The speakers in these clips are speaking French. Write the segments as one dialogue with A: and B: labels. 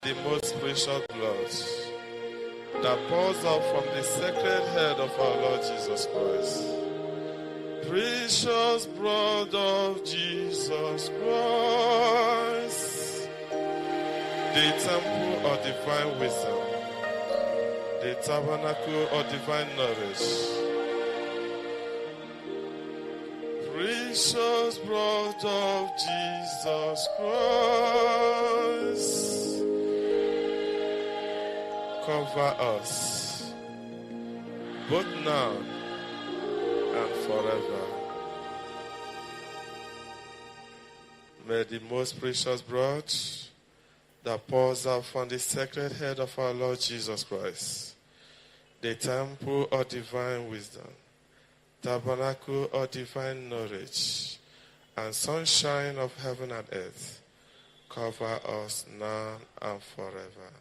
A: the most precious blood that pours out from the sacred head of our Lord Jesus Christ. Precious blood of Jesus Christ, the temple of divine wisdom, the tabernacle of divine knowledge. Precious blood of Jesus Christ, cover us, both now and forever. May the most precious blood that pours out from the sacred head of our Lord Jesus Christ, the temple of divine wisdom, tabernacle of divine knowledge, and sunshine of heaven and earth, cover us now and forever.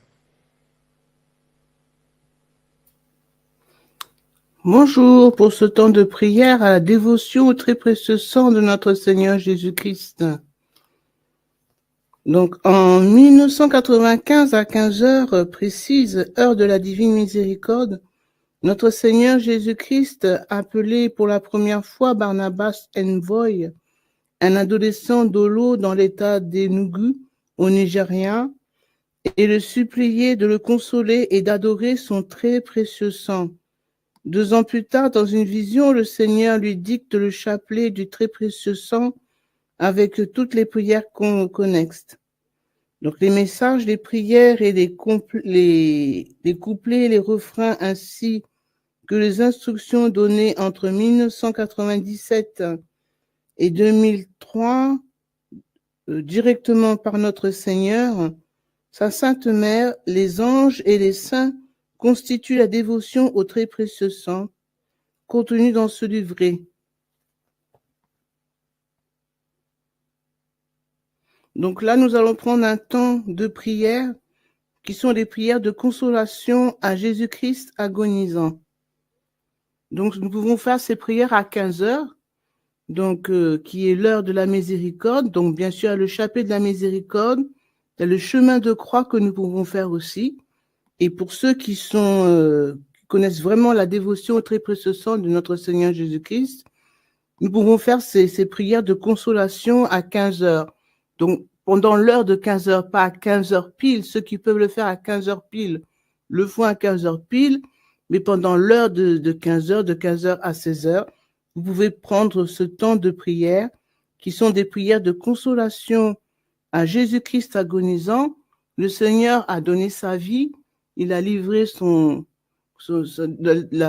B: Bonjour pour ce temps de prière à la dévotion au très précieux sang de notre Seigneur Jésus-Christ. Donc, en 1995 à 15 heures précises, heure de la divine miséricorde, notre Seigneur Jésus-Christ appelé pour la première fois Barnabas Envoy, un adolescent d'Olo dans l'état d'Enugu, au Nigeria, et le suppliait de le consoler et d'adorer son très précieux sang. 2 ans plus tard, dans une vision, le Seigneur lui dicte le chapelet du très précieux sang avec toutes les prières connexes. Donc les messages, les prières et les couplets, les refrains ainsi que les instructions données entre 1997 et 2003 directement par notre Seigneur, sa Sainte Mère, les anges et les saints constituent la dévotion au très précieux sang contenu dans ce livret. Donc là, nous allons prendre un temps de prière qui sont des prières de consolation à Jésus-Christ agonisant. Donc, nous pouvons faire ces prières à 15 heures, donc, qui est l'heure de la miséricorde. Donc, bien sûr, le chapelet de la miséricorde, il y a le chemin de croix que nous pouvons faire aussi. Et pour ceux qui connaissent vraiment la dévotion au très précieux sang de notre Seigneur Jésus-Christ, nous pouvons faire ces prières de consolation à 15 heures. Donc, pendant l'heure de 15 heures, pas à 15 heures pile, ceux qui peuvent le faire à 15 heures pile, le font à 15 heures pile, mais pendant l'heure de 15 heures, de 15 heures à 16 heures, vous pouvez prendre ce temps de prière, qui sont des prières de consolation à Jésus-Christ agonisant. Le Seigneur a donné sa vie, il a livré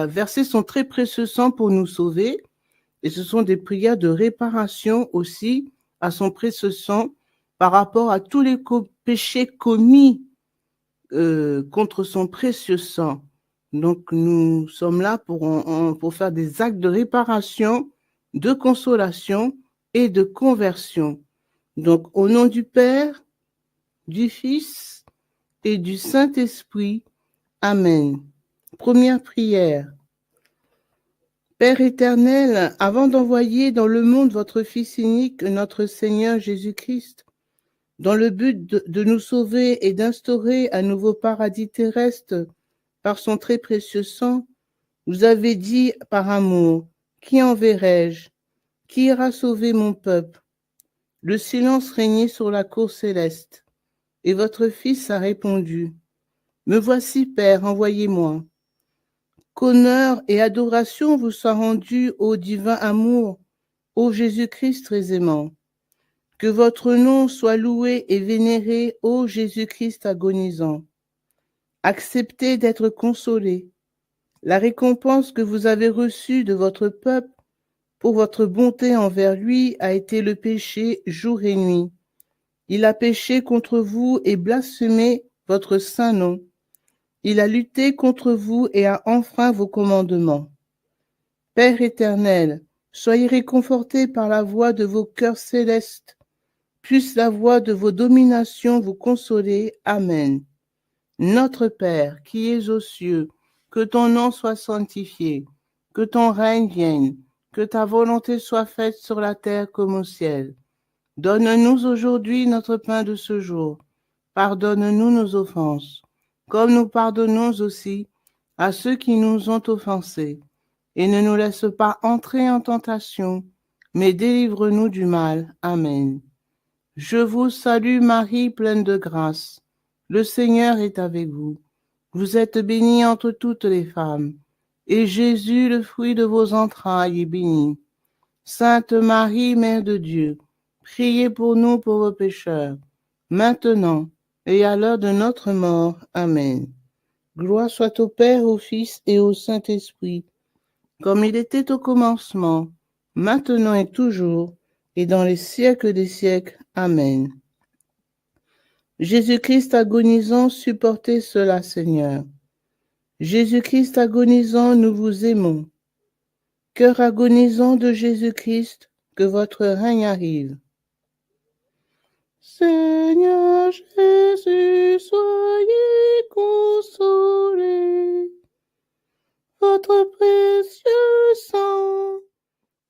B: versé son très précieux sang pour nous sauver. Et ce sont des prières de réparation aussi à son précieux sang par rapport à tous les péchés commis contre son précieux sang. Donc, nous sommes là pour faire des actes de réparation, de consolation et de conversion. Donc, au nom du Père, du Fils et du Saint-Esprit. Amen. Première prière. Père éternel, avant d'envoyer dans le monde votre Fils unique, notre Seigneur Jésus-Christ, dans le but de nous sauver et d'instaurer un nouveau paradis terrestre par son très précieux sang, vous avez dit par amour, qui enverrai-je? Qui ira sauver mon peuple? Le silence régnait sur la cour céleste, et votre Fils a répondu, me voici, Père, envoyez-moi. Qu'honneur et adoration vous soient rendus au divin amour, ô Jésus-Christ très aimant. Que votre nom soit loué et vénéré, ô Jésus-Christ agonisant. Acceptez d'être consolé. La récompense que vous avez reçue de votre peuple pour votre bonté envers lui a été le péché jour et nuit. Il a péché contre vous et blasphémé votre saint nom. Il a lutté contre vous et a enfreint vos commandements. Père éternel, soyez réconfortés par la voix de vos cœurs célestes. Puisse la voix de vos dominations vous consoler. Amen. Notre Père, qui es aux cieux, que ton nom soit sanctifié, que ton règne vienne, que ta volonté soit faite sur la terre comme au ciel. Donne-nous aujourd'hui notre pain de ce jour. pardonne-nous nos offenses, comme nous pardonnons aussi à ceux qui nous ont offensés. Et ne nous laisse pas entrer en tentation, mais délivre-nous du mal. Amen. Je vous salue Marie, pleine de grâce. Le Seigneur est avec vous. Vous êtes bénie entre toutes les femmes, et Jésus, le fruit de vos entrailles, est béni. Sainte Marie, Mère de Dieu, priez pour nous pauvres pécheurs, maintenant et à l'heure de notre mort. Amen. Gloire soit au Père, au Fils et au Saint-Esprit, comme il était au commencement, maintenant et toujours, et dans les siècles des siècles. Amen. Jésus-Christ agonisant, supportez cela, Seigneur. Jésus-Christ agonisant, nous vous aimons. Cœur agonisant de Jésus-Christ, que votre règne arrive. Seigneur Jésus, soyez consolé. Votre précieux sang,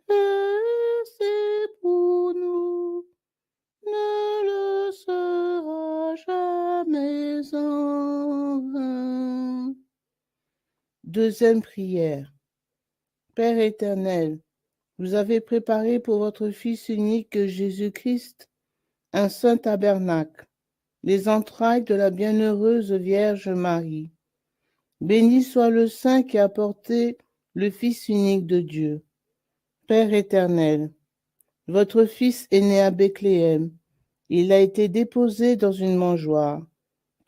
B: versé pour nous, ne le sera jamais en vain. Deuxième prière. Père éternel, vous avez préparé pour votre Fils unique Jésus-Christ un saint tabernacle, les entrailles de la bienheureuse Vierge Marie. Béni soit le Saint qui a porté le Fils unique de Dieu. Père éternel, votre Fils est né à Bethléem. Il a été déposé dans une mangeoire,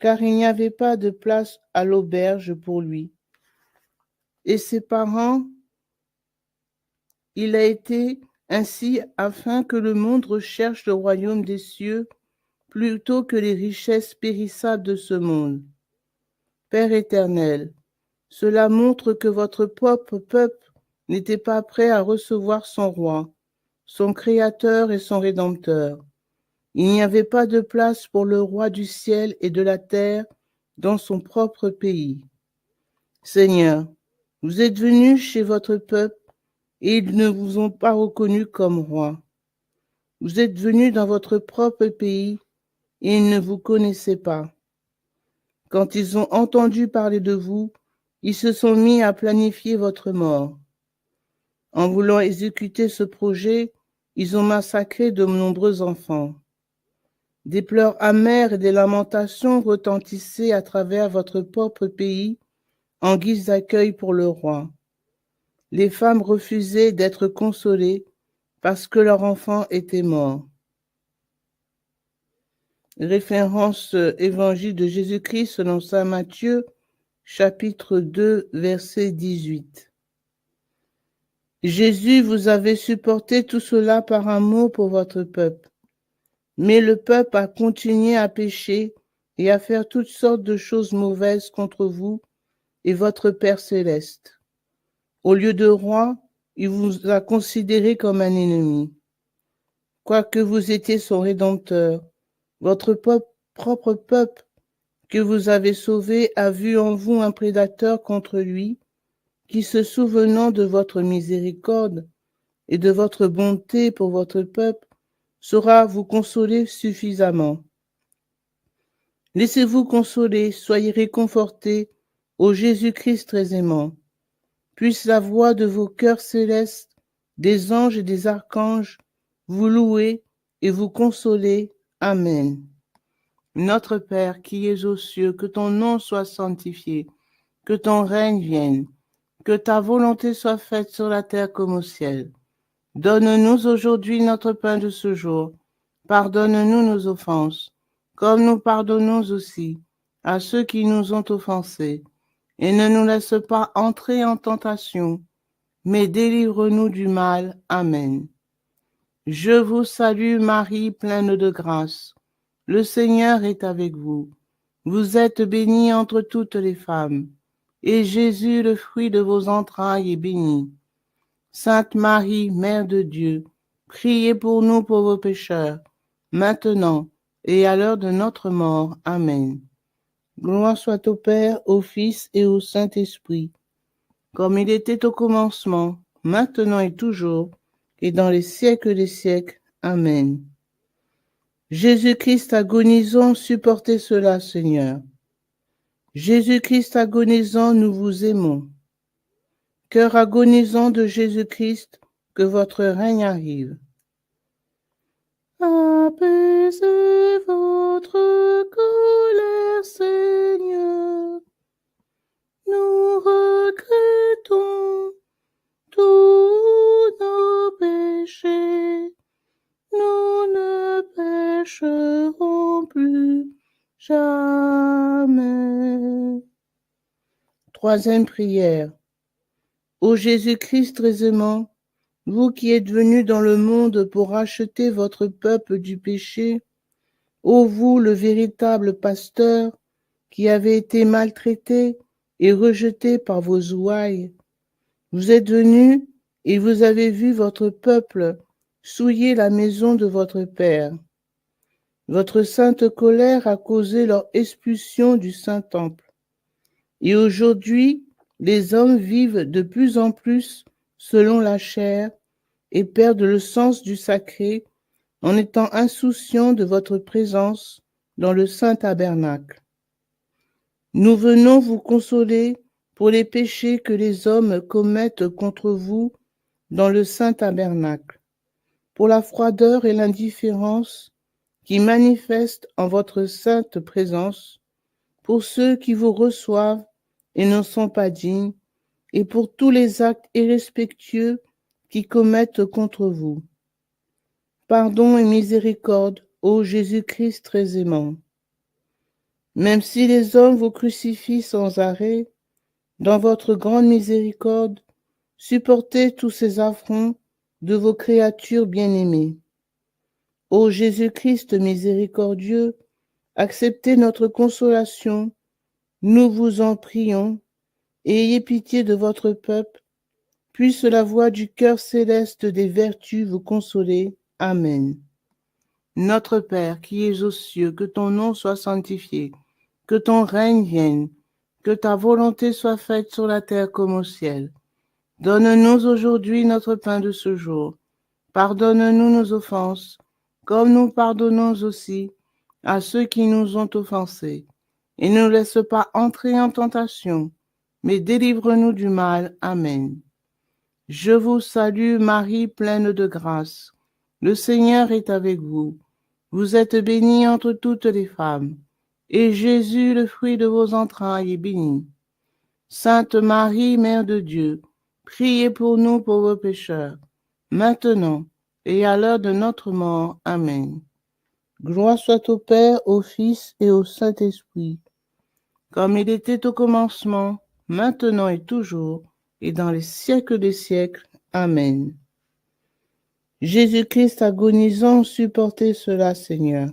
B: car il n'y avait pas de place à l'auberge pour lui. Et ses parents, il a été ainsi afin que le monde recherche le royaume des cieux plutôt que les richesses périssables de ce monde. Père éternel, cela montre que votre propre peuple n'était pas prêt à recevoir son roi, son créateur et son rédempteur. Il n'y avait pas de place pour le roi du ciel et de la terre dans son propre pays. Seigneur, vous êtes venus chez votre peuple et ils ne vous ont pas reconnu comme roi. Vous êtes venus dans votre propre pays et ils ne vous connaissaient pas. Quand ils ont entendu parler de vous, ils se sont mis à planifier votre mort. En voulant exécuter ce projet, ils ont massacré de nombreux enfants. Des pleurs amers et des lamentations retentissaient à travers votre propre pays en guise d'accueil pour le roi. Les femmes refusaient d'être consolées parce que leur enfant était mort. Référence Évangile de Jésus-Christ selon saint Matthieu, chapitre 2, verset 18. Jésus, vous avez supporté tout cela par amour pour votre peuple. Mais le peuple a continué à pécher et à faire toutes sortes de choses mauvaises contre vous et votre Père céleste. Au lieu de roi, il vous a considéré comme un ennemi. Quoique vous étiez son rédempteur, votre propre peuple que vous avez sauvé a vu en vous un prédateur contre lui, qui, se souvenant de votre miséricorde et de votre bonté pour votre peuple, saura vous consoler suffisamment. Laissez-vous consoler, soyez réconfortés, ô Jésus-Christ très aimant. Puisse la voix de vos cœurs célestes, des anges et des archanges, vous louer et vous consoler. Amen. Notre Père qui es aux cieux, que ton nom soit sanctifié, que ton règne vienne, que ta volonté soit faite sur la terre comme au ciel. Donne-nous aujourd'hui notre pain de ce jour. Pardonne-nous nos offenses, comme nous pardonnons aussi à ceux qui nous ont offensés. Et ne nous laisse pas entrer en tentation, mais délivre-nous du mal. Amen. Je vous salue Marie, pleine de grâce. Le Seigneur est avec vous. Vous êtes bénie entre toutes les femmes, et Jésus, le fruit de vos entrailles, est béni. Sainte Marie, Mère de Dieu, priez pour nous pauvres pécheurs, maintenant et à l'heure de notre mort. Amen. Gloire soit au Père, au Fils et au Saint-Esprit, comme il était au commencement, maintenant et toujours, et dans les siècles des siècles. Amen. Jésus-Christ agonisant, supportez cela, Seigneur. Jésus-Christ agonisant, nous vous aimons. Cœur agonisant de Jésus-Christ, que votre règne arrive. Apaisez votre colère, Seigneur. Nous regrettons tous nos péchés. Nous ne pécherons plus jamais. Troisième prière. Ô Jésus-Christ très aimant, vous qui êtes venu dans le monde pour racheter votre peuple du péché, ô vous le véritable pasteur, qui avez été maltraité et rejeté par vos ouailles, vous êtes venu et vous avez vu votre peuple souiller la maison de votre Père. Votre sainte colère a causé leur expulsion du Saint-Temple. Et aujourd'hui, les hommes vivent de plus en plus selon la chair et perdent le sens du sacré en étant insouciants de votre présence dans le saint tabernacle. Nous venons vous consoler pour les péchés que les hommes commettent contre vous dans le saint tabernacle, pour la froideur et l'indifférence qui manifestent en votre sainte présence, pour ceux qui vous reçoivent et n'en sont pas dignes, et pour tous les actes irrespectueux qui commettent contre vous. Pardon et miséricorde, ô Jésus-Christ très aimant. Même si les hommes vous crucifient sans arrêt, dans votre grande miséricorde, supportez tous ces affronts de vos créatures bien-aimées. Ô Jésus-Christ miséricordieux, acceptez notre consolation, nous vous en prions, et ayez pitié de votre peuple, puisse la voix du cœur céleste des vertus vous consoler. Amen. Notre Père qui es aux cieux, que ton nom soit sanctifié, que ton règne vienne, que ta volonté soit faite sur la terre comme au ciel. Donne-nous aujourd'hui notre pain de ce jour. Pardonne-nous nos offenses, comme nous pardonnons aussi à ceux qui nous ont offensés. Et ne nous laisse pas entrer en tentation, mais délivre-nous du mal. Amen. Je vous salue, Marie, pleine de grâce. Le Seigneur est avec vous. Vous êtes bénie entre toutes les femmes, et Jésus, le fruit de vos entrailles, est béni. Sainte Marie, Mère de Dieu, priez pour nous pauvres pécheurs, maintenant et à l'heure de notre mort. Amen. Gloire soit au Père, au Fils et au Saint-Esprit, comme il était au commencement, maintenant et toujours, et dans les siècles des siècles. Amen. Jésus-Christ agonisant, supportez cela, Seigneur.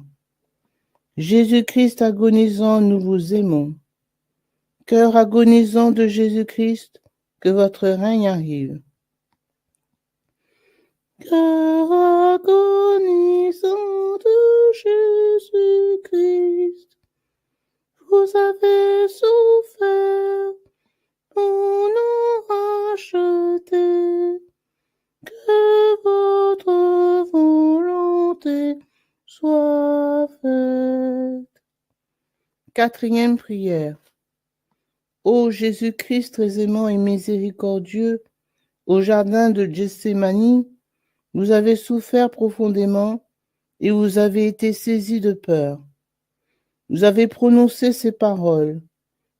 B: Jésus-Christ agonisant, nous vous aimons. Cœur agonisant de Jésus-Christ, que votre règne arrive. Cœur agonisant de Jésus-Christ, vous avez souffert pour nous racheter. Que votre volonté soit faite. Quatrième prière. Ô Jésus-Christ très aimant et miséricordieux, au jardin de Gethsémani, vous avez souffert profondément et vous avez été saisi de peur. Vous avez prononcé ces paroles.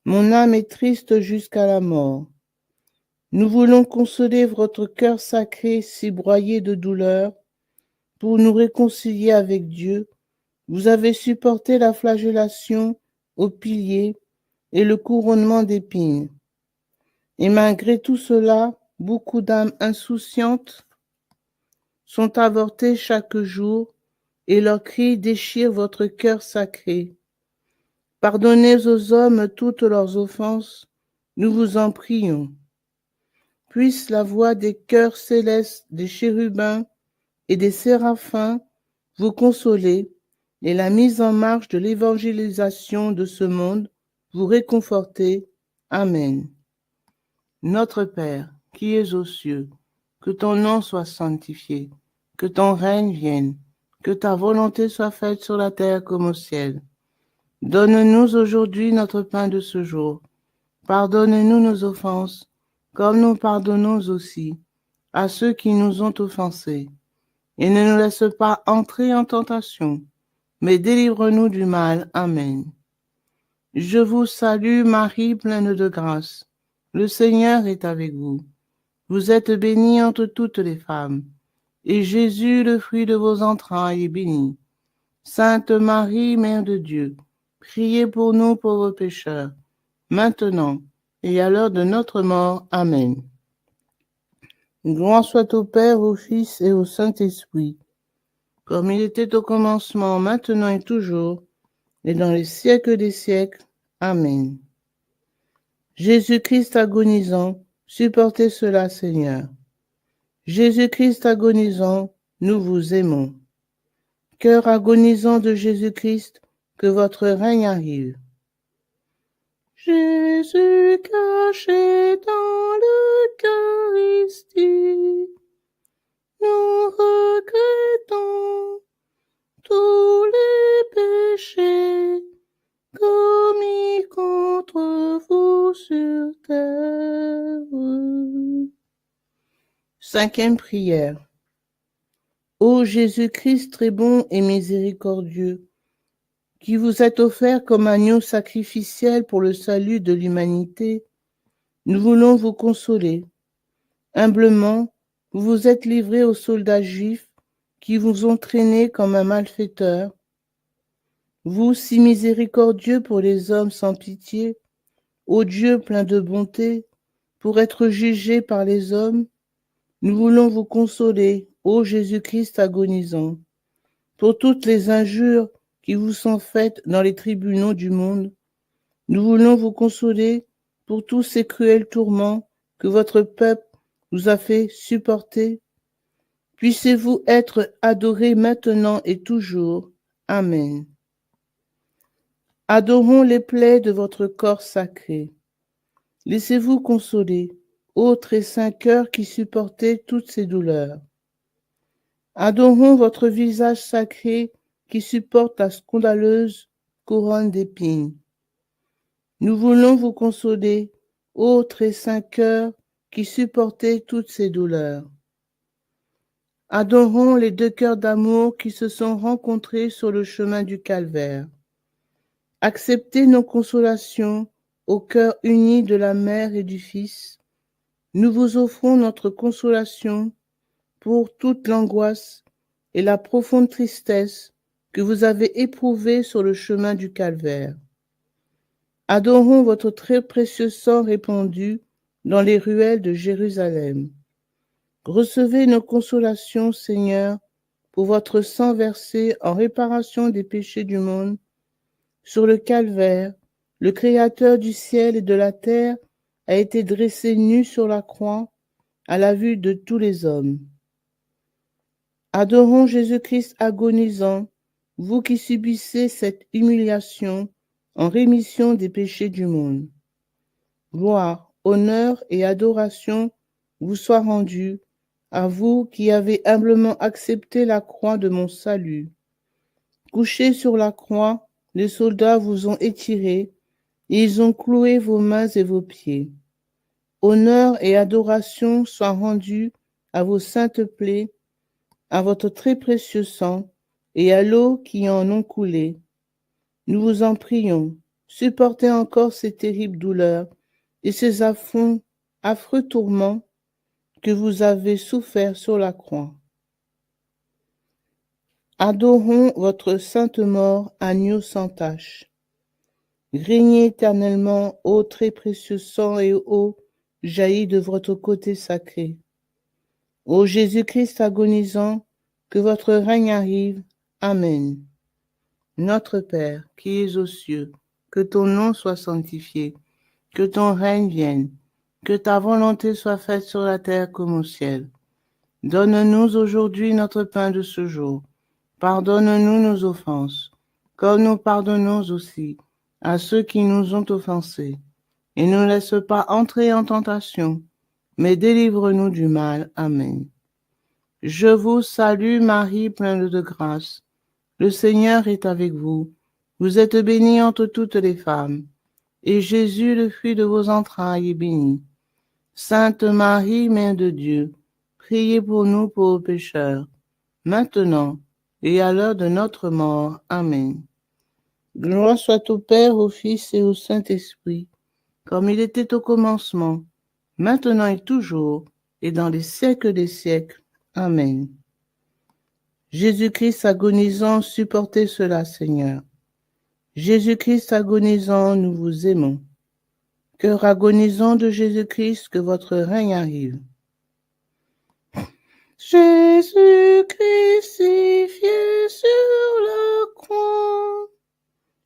B: Mon âme est triste jusqu'à la mort. Nous voulons consoler votre cœur sacré si broyé de douleur pour nous réconcilier avec Dieu. Vous avez supporté la flagellation au pilier et le couronnement d'épines. Et malgré tout cela, beaucoup d'âmes insouciantes sont avortées chaque jour et leurs cris déchirent votre cœur sacré. Pardonnez aux hommes toutes leurs offenses, nous vous en prions. Puisse la voix des chœurs célestes, des chérubins et des séraphins vous consoler et la mise en marche de l'évangélisation de ce monde vous réconforter. Amen. Notre Père, qui es aux cieux, que ton nom soit sanctifié, que ton règne vienne, que ta volonté soit faite sur la terre comme au ciel. Donne-nous aujourd'hui notre pain de ce jour. Pardonne-nous nos offenses, comme nous pardonnons aussi à ceux qui nous ont offensés. Et ne nous laisse pas entrer en tentation, mais délivre-nous du mal. Amen. Je vous salue Marie, pleine de grâce. Le Seigneur est avec vous. Vous êtes bénie entre toutes les femmes, et Jésus, le fruit de vos entrailles, est béni. Sainte Marie, Mère de Dieu, priez pour nous pauvres pécheurs, maintenant et à l'heure de notre mort. Amen. Gloire soit au Père, au Fils et au Saint-Esprit, comme il était au commencement, maintenant et toujours, et dans les siècles des siècles. Amen. Jésus-Christ agonisant, supportez cela, Seigneur. Jésus-Christ agonisant, nous vous aimons. Cœur agonisant de Jésus-Christ, que votre règne arrive. Jésus caché dans l'Eucharistie, nous regrettons tous les péchés commis contre vous sur terre. Cinquième prière. Ô Jésus-Christ très bon et miséricordieux, qui vous êtes offert comme agneau sacrificiel pour le salut de l'humanité, nous voulons vous consoler. Humblement, vous vous êtes livré aux soldats juifs qui vous ont traîné comme un malfaiteur. Vous, si miséricordieux pour les hommes sans pitié, ô Dieu plein de bonté, pour être jugé par les hommes, nous voulons vous consoler, ô Jésus-Christ agonisant, pour toutes les injures qui vous sont faites dans les tribunaux du monde. Nous voulons vous consoler pour tous ces cruels tourments que votre peuple vous a fait supporter. Puissiez-vous être adorés maintenant et toujours. Amen. Adorons les plaies de votre corps sacré. Laissez-vous consoler, ô très saint cœur qui supportez toutes ces douleurs. Adorons votre visage sacré qui supporte la scandaleuse couronne d'épines. Nous voulons vous consoler, ô très saint cœur qui supportez toutes ces douleurs. Adorons les deux cœurs d'amour qui se sont rencontrés sur le chemin du calvaire. Acceptez nos consolations au cœur uni de la Mère et du Fils. Nous vous offrons notre consolation pour toute l'angoisse et la profonde tristesse que vous avez éprouvée sur le chemin du calvaire. Adorons votre très précieux sang répandu dans les ruelles de Jérusalem. Recevez nos consolations, Seigneur, pour votre sang versé en réparation des péchés du monde. Sur le calvaire, le Créateur du ciel et de la terre a été dressé nu sur la croix à la vue de tous les hommes. Adorons Jésus-Christ agonisant, vous qui subissez cette humiliation en rémission des péchés du monde. Gloire, honneur et adoration vous soient rendus à vous qui avez humblement accepté la croix de mon salut. Couchés sur la croix, les soldats vous ont étirés et ils ont cloué vos mains et vos pieds. Honneur et adoration soient rendus à vos saintes plaies, à votre très précieux sang et à l'eau qui en ont coulé. Nous vous en prions, supportez encore ces terribles douleurs et ces affreux tourments que vous avez soufferts sur la croix. Adorons votre sainte mort, agneau sans tache. Régnez éternellement, ô très précieux sang et eau jaillis de votre côté sacré. Ô Jésus-Christ agonisant, que votre règne arrive. Amen. Notre Père, qui es aux cieux, que ton nom soit sanctifié, que ton règne vienne, que ta volonté soit faite sur la terre comme au ciel. Donne-nous aujourd'hui notre pain de ce jour. Pardonne-nous nos offenses, comme nous pardonnons aussi à ceux qui nous ont offensés. Et ne nous laisse pas entrer en tentation, mais délivre-nous du mal. Amen. Je vous salue Marie, pleine de grâce. Le Seigneur est avec vous. Vous êtes bénie entre toutes les femmes, et Jésus, le fruit de vos entrailles, est béni. Sainte Marie, Mère de Dieu, priez pour nous pauvres pécheurs, maintenant et à l'heure de notre mort. Amen. Gloire soit au Père, au Fils et au Saint-Esprit, comme il était au commencement, maintenant et toujours, et dans les siècles des siècles. Amen. Jésus-Christ agonisant, supportez cela, Seigneur. Jésus-Christ agonisant, nous vous aimons. Cœur agonisant de Jésus-Christ, que votre règne arrive. Jésus crucifié sur la croix,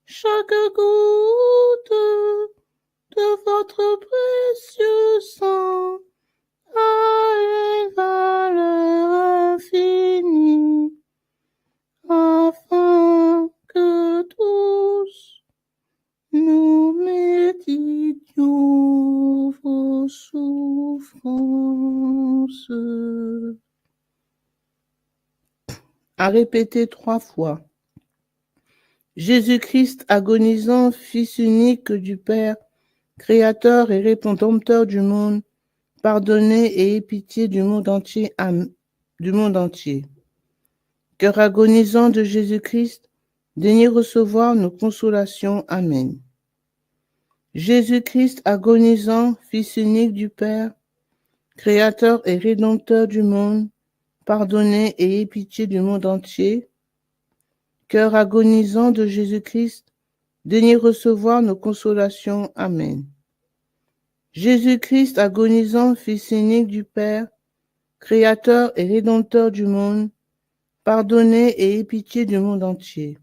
B: chaque goutte de votre précieux sang a une valeur infinie, afin que tous nous méditions vos souffrances. À répéter 3 fois. Jésus-Christ agonisant, Fils unique du Père, Créateur et Rédempteur du monde, pardonnez et aie pitié du monde entier. Cœur agonisant de Jésus-Christ, daignez recevoir nos consolations. Amen. Jésus-Christ agonisant, Fils unique du Père, Créateur et Rédempteur du monde, pardonnez et aie pitié du monde entier. Cœur agonisant de Jésus-Christ, daignez recevoir nos consolations. Amen. Jésus-Christ agonisant, Fils unique du Père, Créateur et Rédempteur du monde, pardonnez et aie pitié du monde entier.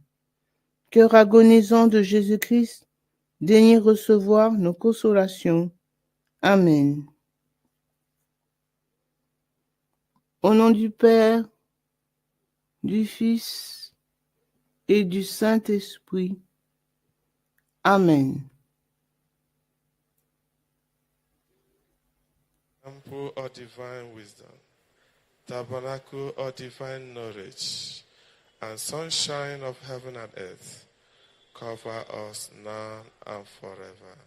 B: Cœur agonisant de Jésus-Christ, daignez recevoir nos consolations. Amen. Au nom du Père, du Fils et du Saint-Esprit. Amen.
A: Temple of divine wisdom, tabernacle of divine knowledge, and sunshine of heaven and earth, cover us now and forever.